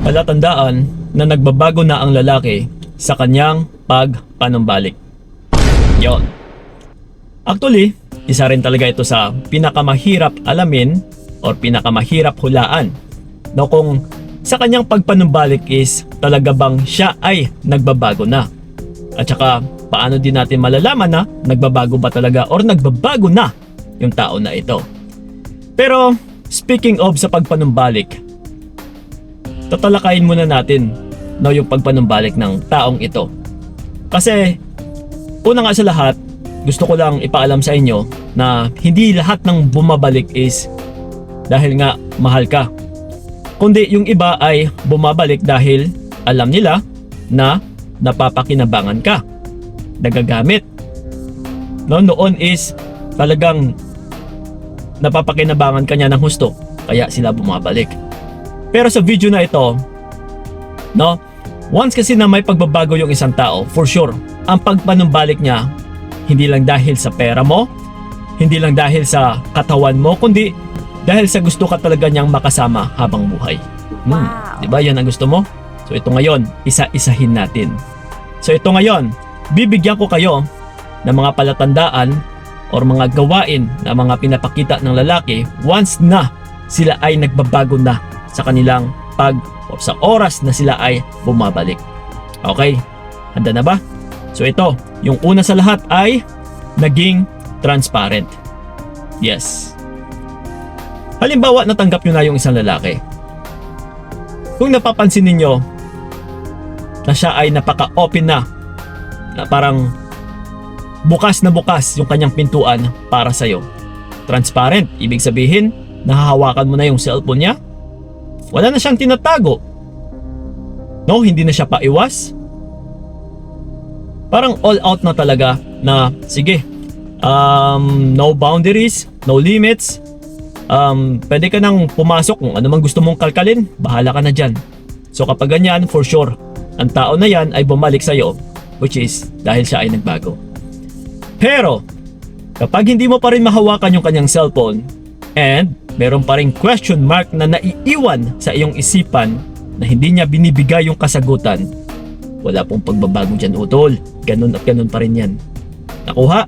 Palatandaan na nagbabago na ang lalaki sa kanyang pagpanumbalik. Yon. Actually, isa rin talaga ito sa pinakamahirap alamin or pinakamahirap hulaan. No, kung sa kanyang pagpanumbalik is talaga bang siya ay nagbabago na. At saka paano din natin malalaman na nagbabago ba talaga or nagbabago na yung tao na ito. Pero speaking of sa pagpanumbalik, tatalakayin muna natin yung pagpanumbalik ng taong ito. Kasi una nga sa lahat, gusto ko lang ipaalam sa inyo na hindi lahat ng bumabalik is dahil nga mahal ka. Kundi yung iba ay bumabalik dahil alam nila na napapakinabangan ka, nagagamit. Noon is talagang napapakinabangan ka niya ng husto, kaya sila bumabalik. Pero sa video na ito, once kasi na may pagbabago yung isang tao, for sure, ang pagpanumbalik niya, hindi lang dahil sa pera mo, hindi lang dahil sa katawan mo, kundi dahil sa gusto ka talaga niyang makasama habang buhay. Wow. Diba yan ang gusto mo? So ito ngayon, isa-isahin natin. So ito ngayon, bibigyan ko kayo ng mga palatandaan or mga gawain na mga pinapakita ng lalaki once na sila ay nagbabago na sa kanilang o sa oras na sila ay bumabalik. Okay, handa na ba? So ito, yung una sa lahat ay naging transparent. Yes. Halimbawa, natanggap nyo na yung isang lalaki. Kung napapansin ninyo na siya ay napaka-open na parang bukas na bukas yung kanyang pintuan para sa'yo. Transparent, ibig sabihin, nahahawakan mo na yung cellphone niya. Wala na siyang tinatago. No, hindi na siya paiwas. Parang all out na talaga na sige, no boundaries, no limits. Pwede ka nang pumasok kung ano man gusto mong kalkalin, bahala ka na dyan. So kapag ganyan, for sure, ang tao na yan ay bumalik sa'yo, which is dahil siya ay nagbago. Pero kapag hindi mo pa rin mahawakan yung kanyang cellphone and meron pa rin question mark na naiiwan sa iyong isipan na hindi niya binibigay yung kasagutan, wala pong pagbabago dyan, utol. Ganun at ganun pa rin yan. Nakuha?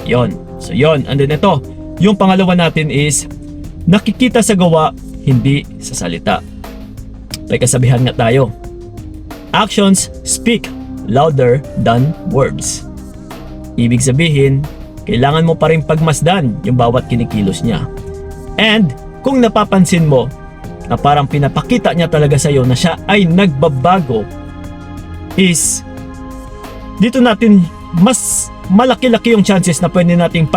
Yon. So yon, and then ito, yung pangalawa natin is nakikita sa gawa, hindi sa salita. May kasabihan nga tayo, actions speak louder than words. Ibig sabihin, kailangan mo pa rin pagmasdan yung bawat kinikilos niya. And kung napapansin mo na parang pinapakita niya talaga sa iyo na siya ay nagbabago, is dito natin mas malaki-laki yung chances na pwede nating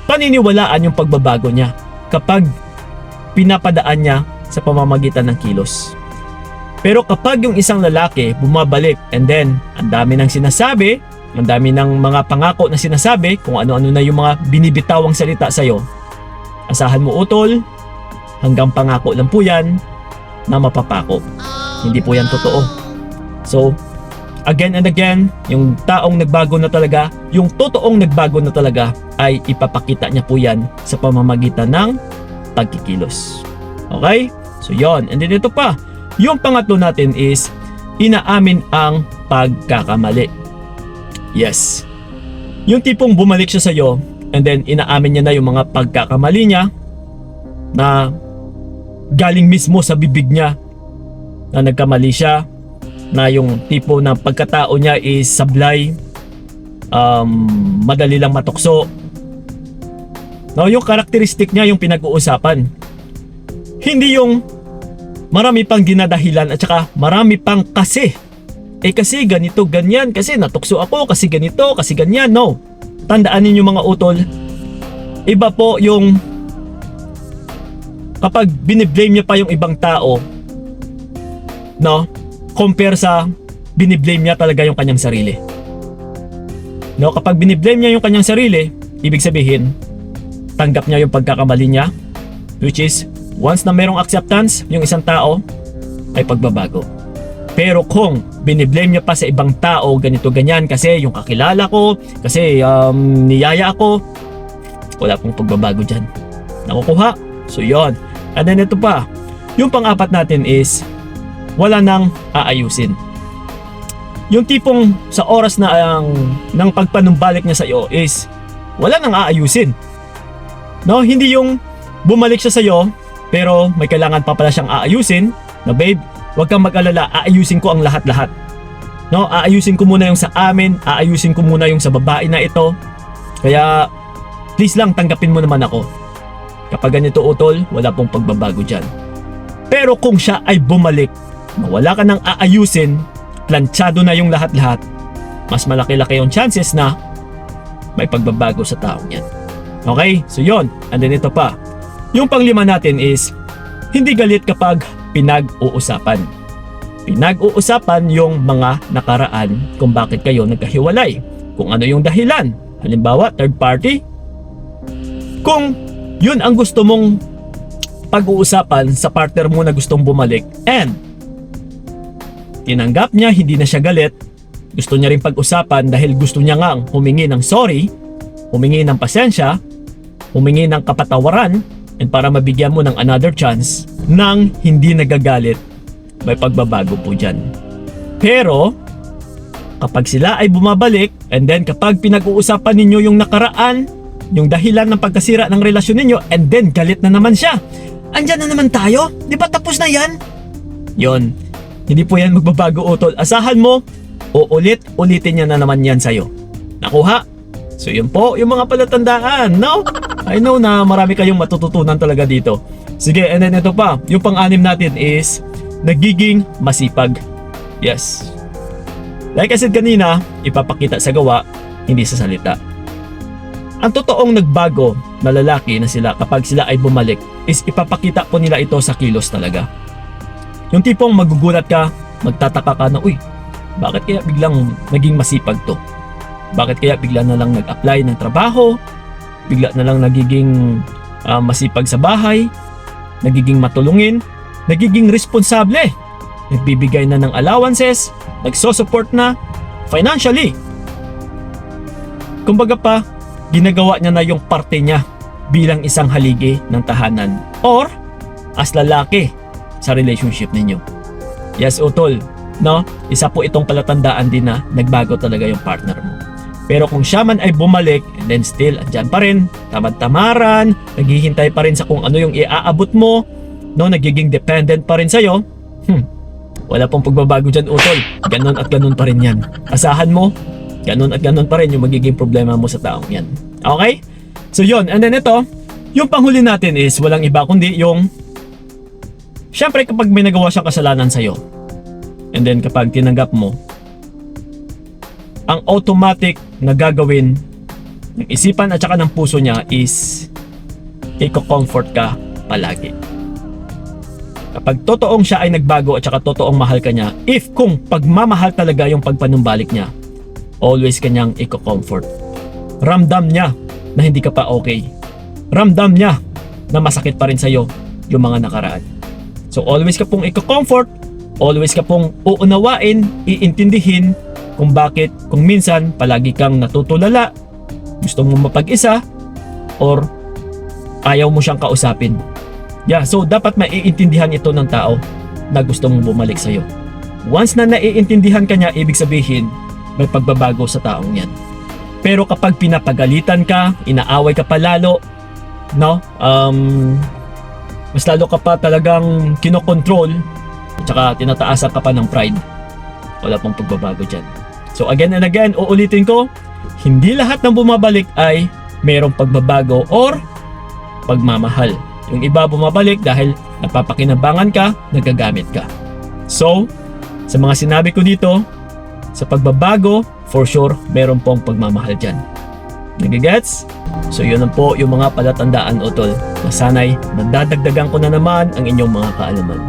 paniniwalaan yung pagbabago niya kapag pinapadaan niya sa pamamagitan ng kilos. Pero kapag yung isang lalaki bumabalik and then ang dami ng sinasabi, ang dami ng mga pangako na sinasabi, kung ano-ano na yung mga binibitawang salita sa'yo, asahan mo, utol, hanggang pangako lang po yan na mapapako. Hindi po yan totoo. So, again and again, yung taong nagbago na talaga, yung totoong nagbago na talaga, ay ipapakita niya po yan sa pamamagitan ng pagkikilos. Okay? So, yon. And then ito pa, yung pangatlo natin is inaamin ang pagkakamali. Yes. Yung tipong bumalik siya sa'yo and then inaamin niya na yung mga pagkakamali niya na galing mismo sa bibig niya na nagkamali siya, na yung tipo ng pagkatao niya is sablay, madali lang matukso. No, yung karakteristik niya yung pinag-uusapan. Hindi yung marami pang dinadahilan at saka marami pang kasi. Kasi ganito, ganyan, kasi natukso ako, kasi ganito, kasi ganyan. No. Tandaan ninyo mga utol, iba po yung kapag biniblame niya pa yung ibang tao, no, compare sa biniblame niya talaga yung kanyang sarili. No, kapag biniblame niya yung kanyang sarili, ibig sabihin, tanggap niya yung pagkakamali niya, which is, once na merong acceptance, yung isang tao, ay pagbabago. Pero kung biniblame niya pa sa ibang tao, ganito ganyan, kasi yung kakilala ko, kasi niyaya ako, wala pong pagbabago dyan. Nakukuha? So yon. And then ito pa, Yung pang-apat natin is wala nang aayusin. Yung tipong sa oras na ng pagpanumbalik niya sa iyo is wala nang aayusin. No, hindi yung bumalik siya sa iyo pero may kailangan pa pala siyang aayusin. Na babe, huwag kang mag-alala, aayusin ko ang lahat-lahat. No, aayusin ko muna yung sa amin, aayusin ko muna yung sa babae na ito. Kaya please lang tanggapin mo naman ako. Kapag ganito utol, wala pong pagbabago dyan. Pero kung siya ay bumalik na wala ka nang aayusin, planchado na yung lahat-lahat, mas malaki-laki yung chances na may pagbabago sa taong yan. Okay? So yon. And then ito pa. Yung panglima natin is hindi galit kapag pinag-uusapan. Pinag-uusapan yung mga nakaraan kung bakit kayo nagkahiwalay. Kung ano yung dahilan. Halimbawa, third party. Kung yun ang gusto mong pag-uusapan sa partner mo na gustong bumalik and tinanggap niya, hindi na siya galit, gusto niya rin pag-usapan dahil gusto niya nga humingi ng sorry, humingi ng pasensya, humingi ng kapatawaran, and para mabigyan mo ng another chance nang hindi nagagalit, may pagbabago po dyan. Pero kapag sila ay bumabalik and then kapag pinag-uusapan ninyo yung nakaraan, yung dahilan ng pagkasira ng relasyon ninyo, and then galit na naman siya, andyan na naman tayo, di ba tapos na yan? Yon, hindi po yan magbabago utol. Asahan mo, uulit-ulitin niya na naman yan sa'yo. Nakuha? So yun po yung mga palatandaan, no? I know na marami kayong matututunan talaga dito. Sige, and then ito pa, yung pang-anim natin is nagiging masipag. Yes. Like I said kanina, ipapakita sa gawa, hindi sa salita. Ang totoong nagbago na lalaki na sila kapag sila ay bumalik is ipapakita po nila ito sa kilos talaga. Yung tipong magugulat ka, magtataka ka na, uy, bakit kaya biglang naging masipag to? Bakit kaya bigla na lang nag-apply ng trabaho? Bigla na lang nagiging masipag sa bahay? Nagiging matulungin? Nagiging responsable? Nagbibigay na ng allowances? Nagsosupport na? Financially? Kumbaga pa, ginagawa niya na yung parte niya bilang isang haligi ng tahanan or as lalaki sa relationship ninyo. Yes, utol, no? Isa po itong palatandaan din na nagbago talaga yung partner mo. Pero kung siya man ay bumalik and then still andyan pa rin, tamad-tamaran, naghihintay pa rin sa kung ano yung iaabot mo, no, nagiging dependent pa rin sa'yo, wala pong pagbabago dyan, utol. Ganon at ganon pa rin yan. Asahan mo, ganon at ganon pa rin yung magiging problema mo sa taong yan. Okay? So yun, and then ito, yung panghuli natin is walang iba kundi yung syempre kapag may nagawa siyang kasalanan sa'yo and then kapag tinanggap mo, ang automatic na gagawin ng isipan at saka ng puso niya is i-comfort ka palagi. Kapag totoong siya ay nagbago at saka totoong mahal ka niya, if kung pagmamahal talaga yung pagpanumbalik niya, always kanyang i-comfort. Ramdam niya na hindi ka pa okay. Ramdam niya na masakit pa rin sa'yo yung mga nakaraan. So always ka pong i-comfort, always ka pong uunawain, iintindihin kung bakit, kung minsan palagi kang natutulala, gusto mong mapag-isa, or ayaw mo siyang kausapin. Yeah, so dapat maiintindihan ito ng tao na gusto mong bumalik sa'yo. Once na naiintindihan ka niya, ibig sabihin, may pagbabago sa taong yan. Pero kapag pinapagalitan ka, inaaway ka pa lalo, no? Mas lalo ka pa talagang kinokontrol, at saka tinataasan ka pa ng pride, wala pong pagbabago dyan. So again and again, uulitin ko, hindi lahat ng bumabalik ay mayroong pagbabago or pagmamahal. Yung iba bumabalik dahil napapakinabangan ka, nagagamit ka. So, sa mga sinabi ko dito, sa pagbabago, for sure, meron pong pagmamahal dyan. Nagigets? So yun lang po yung mga palatandaan, utol, na sana'y nadadagdagan ko na naman ang inyong mga kaalaman.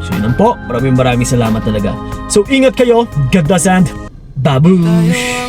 So yun lang po, maraming salamat talaga. So ingat kayo, God bless and babush!